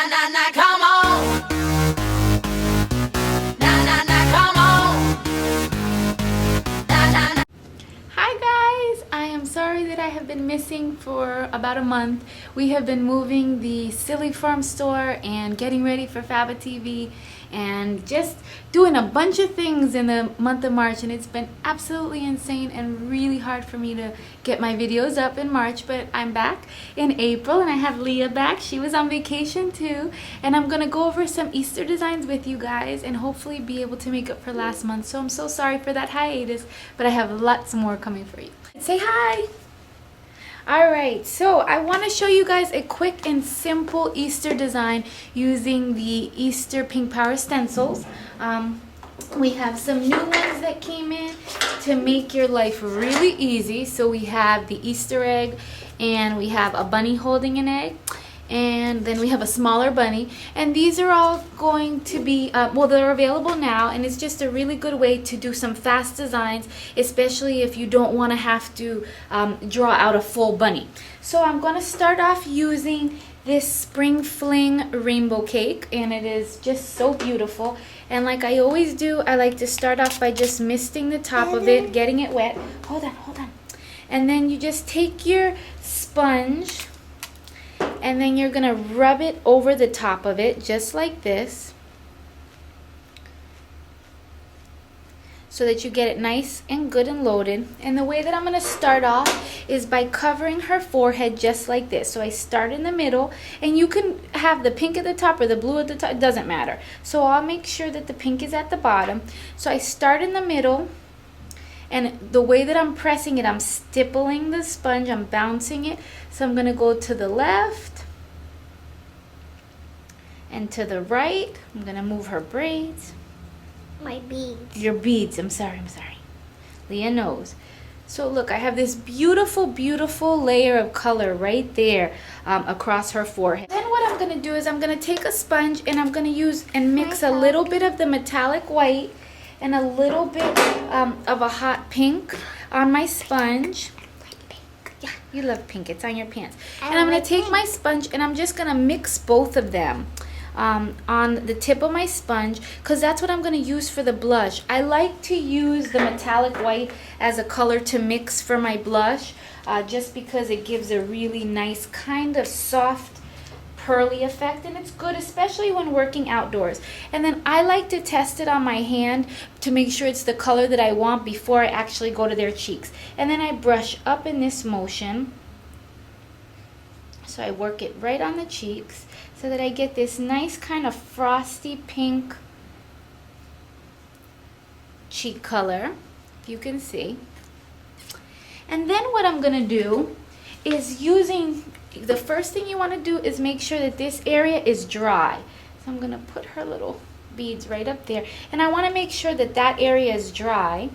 na na, come on. Na na na, come on. Na na na. Hi guys, I am sorry that I have been missing for about a month. We have been moving the Silly Farm store and getting ready for FabaTV and just doing a bunch of things in the month of March, and it's been absolutely insane and really hard for me to get my videos up in March, but I'm back in April and I have Leah back. She was on vacation too, and I'm gonna go over some Easter designs with you guys and hopefully be able to make up for last month. So I'm so sorry for that hiatus, but I have lots more coming for you. Say hi! Alright, so I want to show you guys a quick and simple Easter design using the Easter Pink Power stencils. We have some new ones that came in to make your life really easy. So we have the Easter egg, and we have a bunny holding an egg, and then we have a smaller bunny, and these are all going to be well, they're available now, and it's just a really good way to do some fast designs, especially if you don't want to have to draw out a full bunny. So I'm going to start off using this Spring Fling rainbow cake, and it is just so beautiful. And like I always do, I like to start off by just misting the top of it, getting it wet. Hold on. And then you just take your sponge, and then you're going to rub it over the top of it, just like this, so that you get it nice and good and loaded. And the way that I'm going to start off is by covering her forehead just like this. So I start in the middle, and you can have the pink at the top or the blue at the top, it doesn't matter. So I'll make sure that the pink is at the bottom. So I start in the middle, and the way that I'm pressing it, I'm stippling the sponge, I'm bouncing it. So I'm going to go to the left and to the right. I'm going to move her braids. My beads. Your beads. I'm sorry. Leah knows. So look, I have this beautiful, beautiful layer of color right there across her forehead. Then what I'm going to do is I'm going to take a sponge, and I'm going to use and mix a little bit of the metallic white and a little bit of a hot pink on my sponge. Yeah, you love pink. It's on your pants. And I'm going to take my sponge, and I'm just going to mix both of them on the tip of my sponge, because that's what I'm going to use for the blush. I like to use the metallic white as a color to mix for my blush, just because it gives a really nice kind of soft pearly effect, and it's good especially when working outdoors. And then I like to test it on my hand to make sure it's the color that I want before I actually go to their cheeks. And then I brush up in this motion, so I work it right on the cheeks so that I get this nice kind of frosty pink cheek color, if you can see. And then what I'm going to do is the first thing you want to do is make sure that this area is dry. So I'm going to put her little beads right up there, and I want to make sure that that area is dry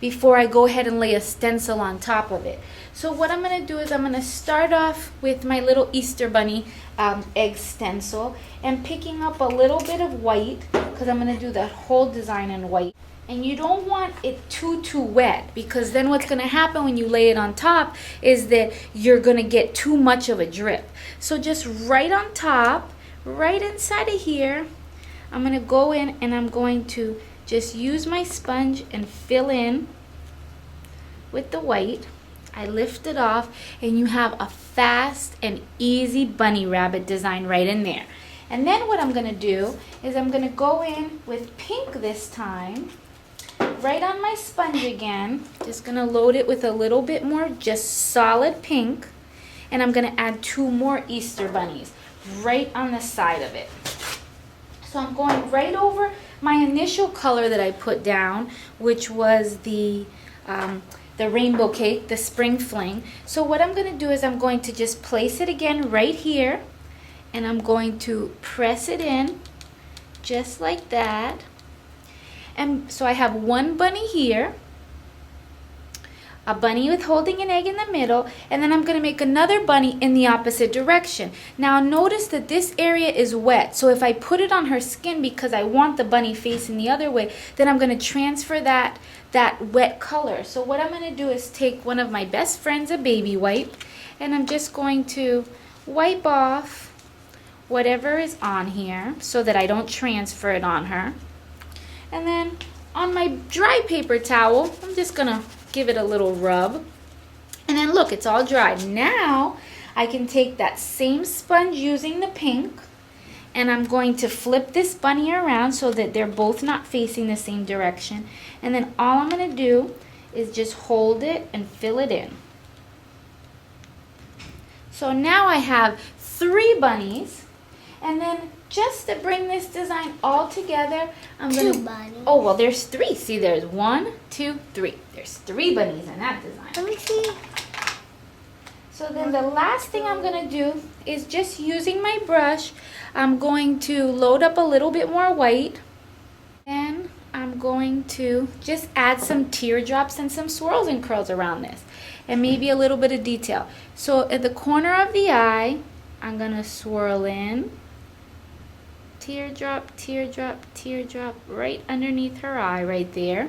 before I go ahead and lay a stencil on top of it. So what I'm going to do is I'm going to start off with my little Easter bunny egg stencil, and picking up a little bit of white, because I'm going to do the whole design in white. And you don't want it too wet, because then what's going to happen when you lay it on top is that you're going to get too much of a drip. So just right on top, right inside of here, I'm going to go in and I'm going to just use my sponge and fill in with the white. I lift it off, and you have a fast and easy bunny rabbit design right in there. And then what I'm going to do is I'm going to go in with pink this time, right on my sponge again. Just going to load it with a little bit more just solid pink, and I'm going to add 2 more Easter bunnies right on the side of it. So I'm going right over my initial color that I put down, which was the rainbow cake, the Spring Fling. So what I'm going to do is I'm going to just place it again right here, and I'm going to press it in just like that. And so I have one bunny here, a bunny with holding an egg in the middle, and then I'm going to make another bunny in the opposite direction. Now notice that this area is wet, so if I put it on her skin because I want the bunny facing the other way, then I'm going to transfer that wet color. So what I'm going to do is take one of my best friends, a baby wipe, and I'm just going to wipe off whatever is on here so that I don't transfer it on her. And then on my dry paper towel, I'm just gonna give it a little rub. And then look, it's all dry. Now I can take that same sponge using the pink, and I'm going to flip this bunny around so that they're both not facing the same direction. And then all I'm gonna do is just hold it and fill it in. So now I have 3 bunnies, and then just to bring this design all together, I'm gonna... 2 bunnies. Oh, well, there's 3. See, there's 1, 2, 3. There's 3 bunnies in that design. Let me see. So then the last thing I'm gonna do is just using my brush, I'm going to load up a little bit more white, and I'm going to just add some teardrops and some swirls and curls around this, and maybe a little bit of detail. So at the corner of the eye, I'm gonna swirl in, teardrop, teardrop, teardrop, right underneath her eye right there.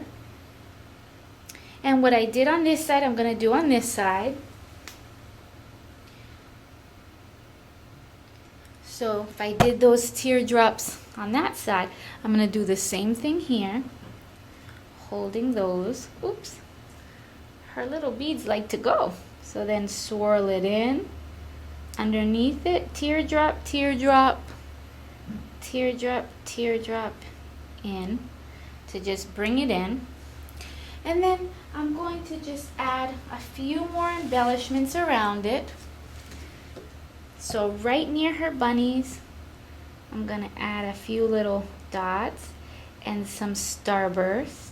And what I did on this side, I'm gonna do on this side. So if I did those teardrops on that side, I'm going to do the same thing here, holding those. Oops, her little beads like to go. So then swirl it in, underneath it, teardrop, teardrop, teardrop, teardrop in to just bring it in. And then I'm going to just add a few more embellishments around it. So right near her bunnies, I'm gonna add a few little dots and some starburst.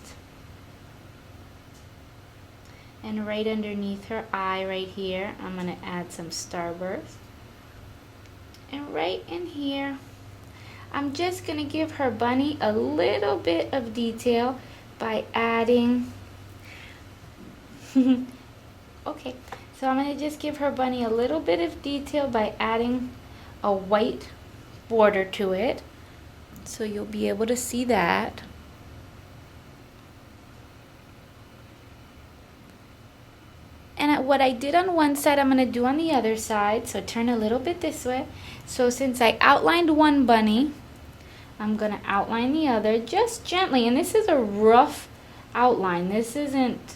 And right underneath her eye right here, I'm gonna add some starburst. And right in here, I'm just gonna give her bunny a little bit of detail by adding, okay. So I'm going to just give her bunny a little bit of detail by adding a white border to it. So you'll be able to see that. And what I did on one side, I'm going to do on the other side. So turn a little bit this way. So since I outlined one bunny, I'm going to outline the other just gently. And this is a rough outline. This isn't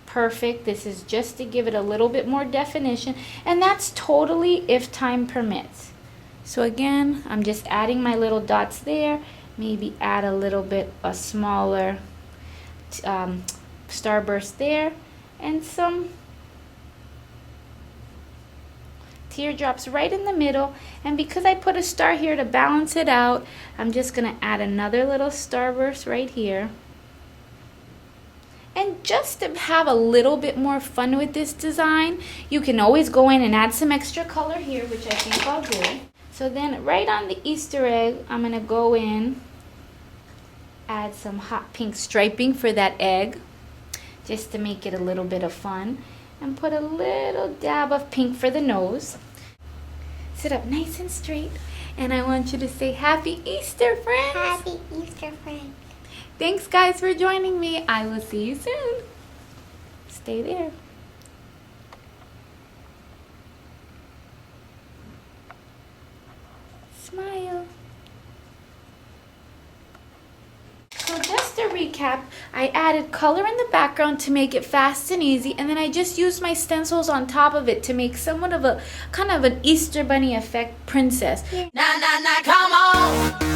perfect. This is just to give it a little bit more definition, and that's totally if time permits. So again, I'm just adding my little dots there, maybe add a little bit a smaller starburst there, and some teardrops right in the middle. And because I put a star here to balance it out, I'm just gonna add another little starburst right here. And just to have a little bit more fun with this design, you can always go in and add some extra color here, which I think I'll do. So then right on the Easter egg, I'm going to go in, add some hot pink striping for that egg, just to make it a little bit of fun. And put a little dab of pink for the nose. Sit up nice and straight. And I want you to say Happy Easter, friends! Happy Easter, friends. Thanks, guys, for joining me. I will see you soon. Stay there. Smile. So just to recap, I added color in the background to make it fast and easy, and then I just used my stencils on top of it to make somewhat of a kind of an Easter bunny effect princess. Nah, nah, nah, come on.